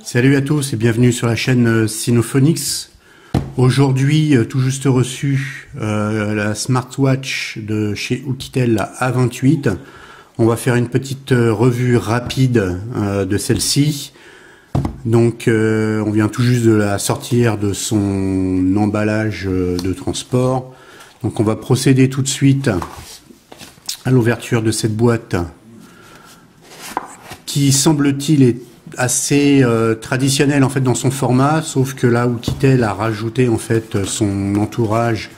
Salut à tous et bienvenue sur la chaîne Sinophonics. Aujourd'hui, tout juste reçu la smartwatch de chez Oukitel A28. On va faire une petite revue rapide de celle-ci. Donc, on vient tout juste de la sortir de son emballage de transport. Donc, on va procéder tout de suite à l'ouverture de cette boîte qui, semble-t-il, est assez traditionnel en fait dans son format, sauf que là Oukitel a rajouté en fait son entourage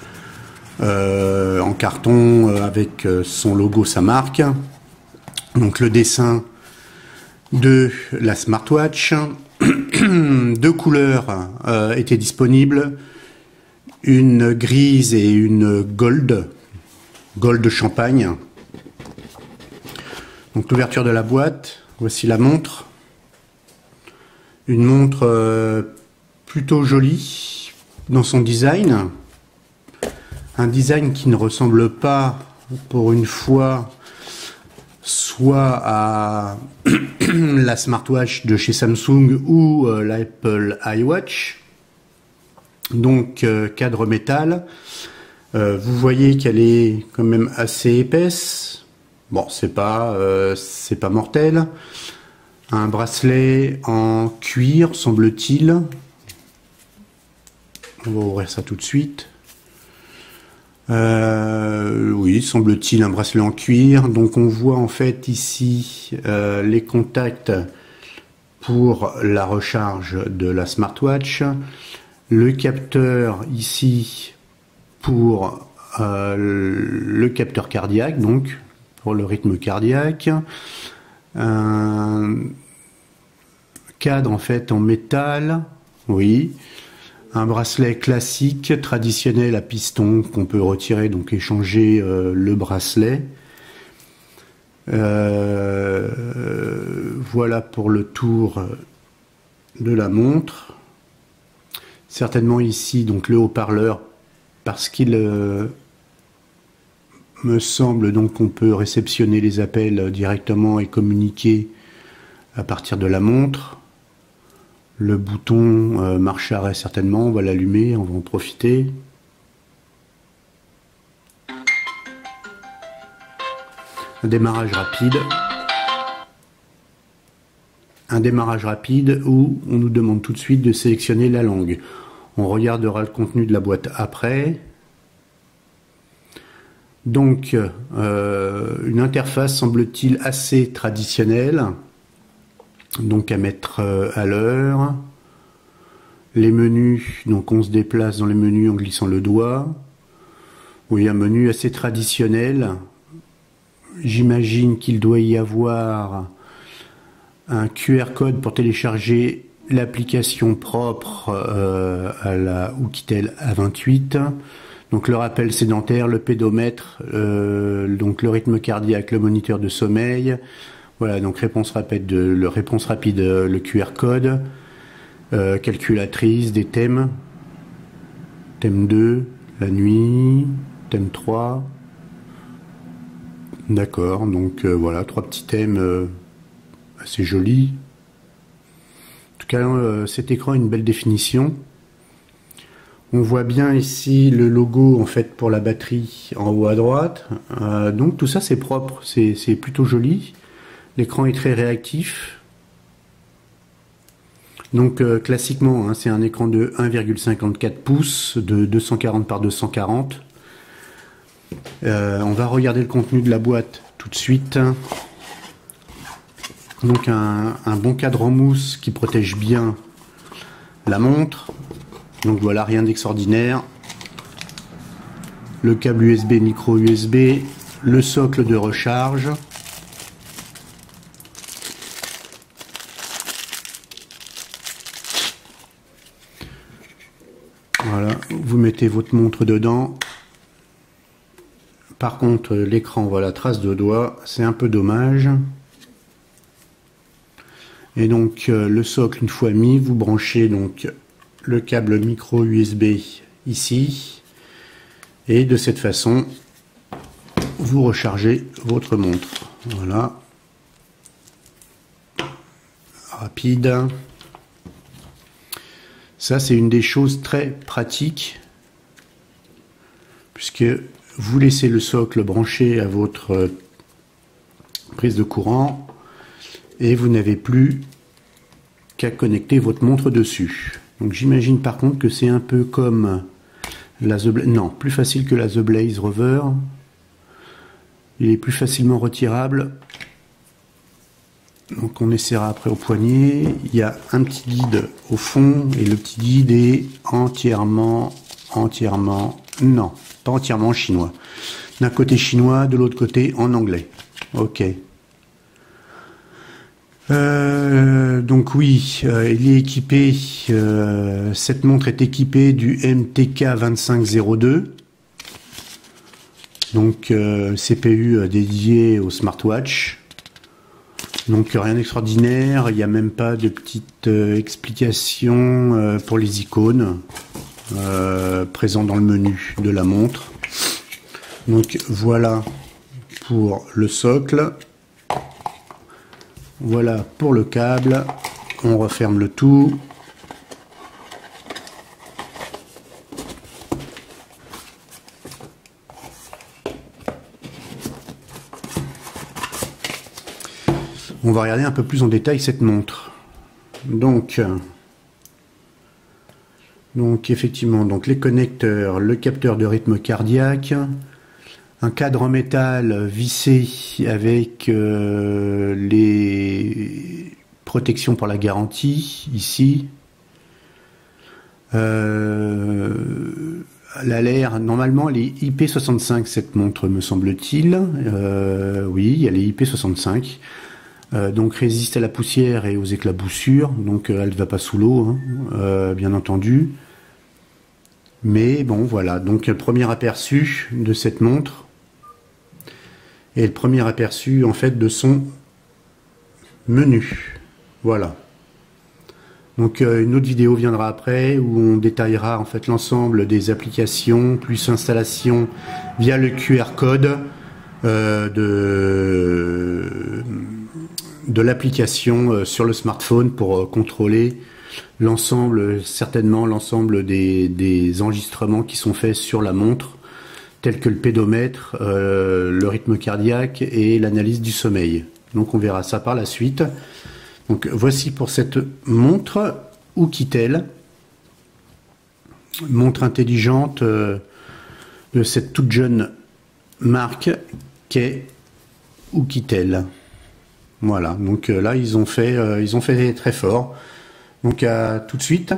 en carton avec son logo, sa marque. Donc le dessin de la smartwatch, deux couleurs étaient disponibles, une grise et une gold champagne. Donc l'ouverture de la boîte, voici la montre. Une montre plutôt jolie dans son design. Un design qui ne ressemble pas, pour une fois, soit à la smartwatch de chez Samsung ou l'Apple iWatch. Donc cadre métal. Vous voyez qu'elle est quand même assez épaisse. Bon, c'est pas mortel. Un bracelet en cuir, semble-t-il. On va ouvrir ça tout de suite. Oui, semble-t-il, un bracelet en cuir. Donc on voit en fait ici les contacts pour la recharge de la smartwatch. Le capteur ici pour le capteur cardiaque, donc pour le rythme cardiaque. Un cadre en fait en métal, oui, un bracelet classique traditionnel à piston qu'on peut retirer, donc échanger le bracelet. Voilà pour le tour de la montre. Certainement ici donc le haut-parleur, parce qu'il me semble donc qu'on peut réceptionner les appels directement et communiquer à partir de la montre. Le bouton marche-arrêt certainement, on va l'allumer, on va en profiter. Un démarrage rapide. Un démarrage rapide où on nous demande tout de suite de sélectionner la langue. On regardera le contenu de la boîte après. Donc, une interface semble-t-il assez traditionnelle, donc à mettre à l'heure. Les menus, donc on se déplace dans les menus en glissant le doigt. Oui, un menu assez traditionnel. J'imagine qu'il doit y avoir un QR code pour télécharger l'application propre à la Oukitel A28. Donc le rappel sédentaire, le pédomètre, donc le rythme cardiaque, le moniteur de sommeil. Voilà, donc réponse rapide, le QR code, calculatrice, des thèmes. Thème 2, la nuit, thème 3. D'accord, donc voilà, 3 petits thèmes assez jolis. En tout cas, cet écran a une belle définition. On voit bien ici le logo en fait pour la batterie en haut à droite. Donc tout ça c'est propre, c'est plutôt joli. L'écran est très réactif. Donc classiquement hein, c'est un écran de 1,54 pouces de 240 par 240. On va regarder le contenu de la boîte tout de suite. Donc un bon cadre en mousse qui protège bien la montre. Donc voilà, rien d'extraordinaire. Le câble USB, micro USB, le socle de recharge. Voilà, vous mettez votre montre dedans. Par contre, l'écran, voilà, trace de doigt, c'est un peu dommage. Et donc le socle une fois mis, vous branchez donc le câble micro USB ici, et de cette façon vous rechargez votre montre. Voilà, rapide. Ça c'est une des choses très pratiques, puisque vous laissez le socle branché à votre prise de courant et vous n'avez plus qu'à connecter votre montre dessus. Donc j'imagine par contre que c'est un peu comme la The Blaze, non, plus facile que la The Blaze Rover. Il est plus facilement retirable. Donc on essaiera après au poignet. Il y a un petit guide au fond et le petit guide est entièrement, non, pas entièrement chinois. D'un côté chinois, de l'autre côté en anglais. Ok. Donc oui, il est équipé, cette montre est équipée du MTK 2502, donc CPU dédié au smartwatch. Donc rien d'extraordinaire, il n'y a même pas de petite explication pour les icônes présentes dans le menu de la montre. Donc voilà pour le socle. Voilà pour le câble, on referme le tout. On va regarder un peu plus en détail cette montre. Donc effectivement, donc les connecteurs, le capteur de rythme cardiaque, un cadre en métal vissé avec les protections pour la garantie, ici. L'air, normalement, elle est IP65, cette montre, me semble-t-il. Oui, elle est IP65. Donc résiste à la poussière et aux éclaboussures. Donc elle ne va pas sous l'eau, hein, bien entendu. Mais bon, voilà. Donc le premier aperçu de cette montre. Et le premier aperçu en fait de son menu. Voilà. Donc une autre vidéo viendra après où on détaillera en fait l'ensemble des applications plus installation via le QR code de l'application sur le smartphone pour contrôler l'ensemble, certainement l'ensemble des enregistrements qui sont faits sur la montre, tels que le pédomètre, le rythme cardiaque et l'analyse du sommeil. Donc on verra ça par la suite. Donc voici pour cette montre Oukitel, montre intelligente de cette toute jeune marque qu'est Oukitel. Voilà, donc là ils ont fait très fort. Donc à tout de suite.